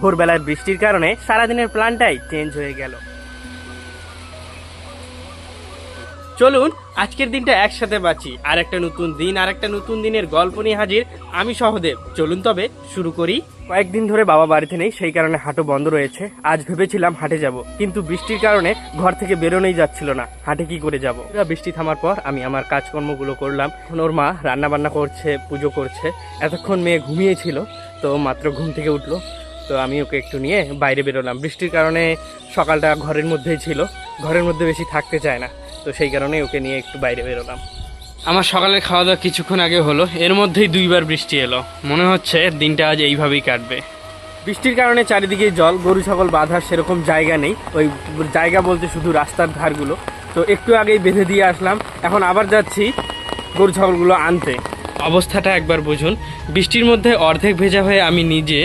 ভোরবেলার বৃষ্টির কারণে সারাদিনের প্ল্যানটাই চেঞ্জ হয়ে গেল। চলুন আজকের দিনটা একসাথে বাঁচি। আর একটা নতুন দিন, আর একটা নতুন দিনের গল্প নিয়ে হাজির আমি সহদেব। চলুন তবে শুরু করি। কয়েকদিন ধরে বাবা বাড়িতে নেই, সেই কারণে হাটও বন্ধ রয়েছে। আজ ভেবেছিলাম হাটে যাব, কিন্তু বৃষ্টির কারণে ঘর থেকে বেরোনোই যাচ্ছিল না। হাটে কি করে যাব? বৃষ্টি থামার পর আমি আমার কাজকর্মগুলো করলাম। এখন ওর মা রান্না বান্না করছে, পুজো করছে। এতক্ষণ মেয়ে ঘুমিয়েছিল, তো মাত্র ঘুম থেকে উঠলো। তো আমি ওকে একটু নিয়ে বাইরে বেরোলাম। বৃষ্টির কারণে সকালটা ঘরের মধ্যেই ছিল, ঘরের মধ্যে বেশি থাকতে চায় না, তো সেই কারণে ওকে নিয়ে একটু বাইরে বেরোলাম। আমার সকালের খাওয়া দাওয়া কিছুক্ষণ আগে হলো, এর মধ্যেই দুইবার বৃষ্টি এলো। মনে হচ্ছে দিনটা আজ এইভাবেই কাটবে। বৃষ্টির কারণে চারিদিকে জল, গরু ছাগল বাঁধার সেরকম জায়গা নেই। ওই জায়গা বলতে শুধু রাস্তার ধারগুলো। তো একটু আগেই বেঁধে দিয়ে আসলাম, এখন আবার যাচ্ছি গরু ছাগলগুলো আনতে। অবস্থাটা একবার বুঝুন। বৃষ্টির মধ্যে অর্ধেক ভেজা হয়ে আমি নিজে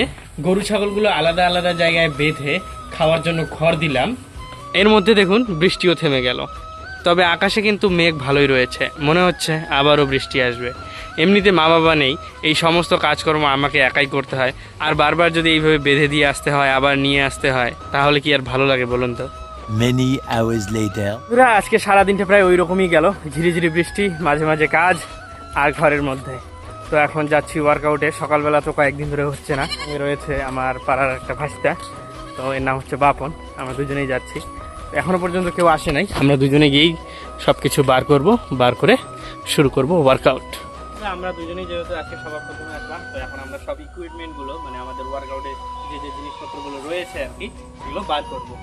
গরু ছাগলগুলো আলাদা আলাদা জায়গায় বেঁধে খাওয়ার জন্য ঘর দিলাম। এর মধ্যে দেখুন বৃষ্টিও থেমে গেল। তবে আকাশে কিন্তু মেঘ ভালোই রয়েছে, মনে হচ্ছে আবারও বৃষ্টি আসবে। এমনিতে মা বাবা নেই, এই সমস্ত কাজকর্ম আমাকে একাই করতে হয়। আর বারবার যদি এইভাবে বেঁধে দিয়ে আসতে হয়, আবার নিয়ে আসতে হয়, তাহলে কি আর ভালো লাগে বলুন তো? Many hours later. আজকে সারাদিনটা প্রায় ওই রকমই গেল, ঝিরিঝিরি বৃষ্টি, মাঝে মাঝে কাজ আর ঘরের মধ্যে। তো এখন যাচ্ছি ওয়ার্কআউটে। সকালবেলা তো কয়েকদিন ধরে হচ্ছে না। রয়েছে আমার পাড়ার একটা ভাস্তা, তো এর নাম হচ্ছে বাপন। আমরা দুজনেই যাচ্ছি। এখনো পর্যন্ত কেউ আসে নাই, আমরা দুজনে গিয়েই সব কিছু বার করব, বার করে শুরু করব ওয়ার্কআউট। আমরা দুজনেই যেহেতু আজকে সবার প্রথমে আসলাম, তো এখন আমরা সব ইকুইপমেন্টগুলো, মানে আমাদের ওয়ার্কআউটে যে যে জিনিসপত্রগুলো রয়েছে আর কি, এগুলো বার করবো।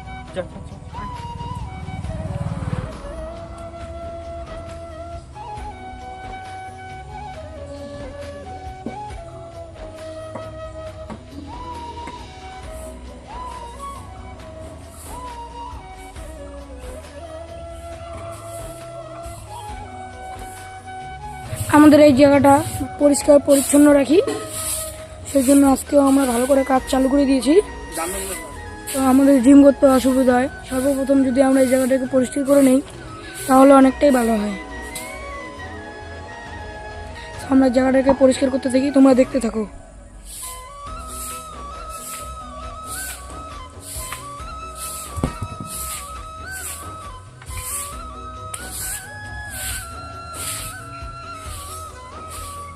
আমাদের এই জায়গাটা পরিষ্কার পরিচ্ছন্ন রাখি, সেই জন্য আজকেও আমরা ভালো করে কাজ চালু করে দিয়েছি। তো আমাদের জিম করতে অসুবিধা হয়, সর্বপ্রথম যদি আমরা এই জায়গাটাকে পরিষ্কার করে নেই তাহলে অনেকটাই ভালো হয়। আমরা জায়গাটাকে পরিষ্কার করতে থাকি, তোমরা দেখতে থাকো।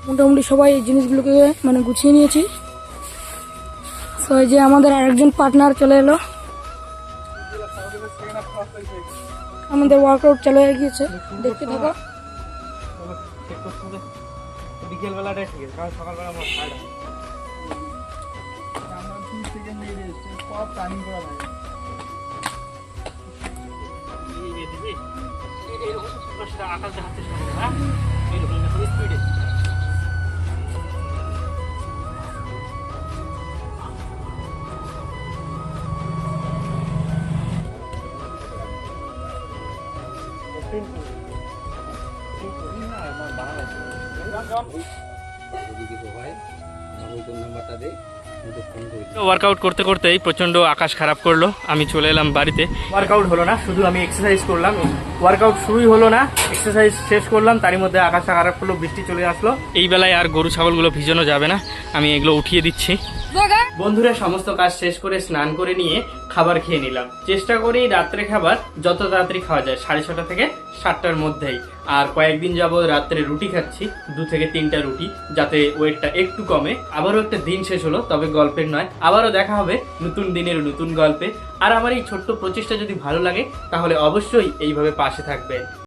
মোটামুটি সবাই এই জিনিসগুলোকে মানে গুছিয়ে নিয়েছি। তো এই যে আমাদের আরেকজন পার্টনার চলে এলো, আমাদের ওয়ার্কআউট চালু হয়ে গিয়েছে, দেখতে থাকো। বিকেলবেলাটাই ঠিক আছে, কারণ সকালবেলা আমার টায়ার্ড আকাশ দেখাচ্ছে স্পিডে। ওয়ার্কআউট করতে করতেই প্রচন্ড আকাশ খারাপ করলো, আমি চলে এলাম বাড়িতে। ওয়ার্কআউট হলো না, শুধু আমি এক্সারসাইজ করলাম। ওয়ার্কআউট শুরুই হলো না, এক্সারসাইজ শেষ করলাম, তারই মধ্যে আকাশটা খারাপ করলো, বৃষ্টি চলে আসলো। এই বেলায় আর গরু ছাগলগুলো ভিজানো যাবে না, আমি এগুলো উঠিয়ে দিচ্ছি। বন্ধুরা, সমস্ত কাজ শেষ করে স্নান করে নিয়ে খাবার খেয়ে নিলাম। চেষ্টা করি রাত্রে খাবার যত তাড়াতাড়ি খাওয়া যায়, 6:30 থেকে 7টার মধ্যেই। আর কয়েকদিন যাবত রাত্রে রুটি খাচ্ছি, 2 থেকে 3টা রুটি, যাতে ওয়েটটা একটু কমে। আবারও একটা দিন শেষ হলো, তবে গল্পের নয়। আবারও দেখা হবে নতুন দিনের নতুন গল্পে। আর আমার এই ছোট্ট প্রচেষ্টা যদি ভালো লাগে তাহলে অবশ্যই এইভাবে পাশে থাকবে।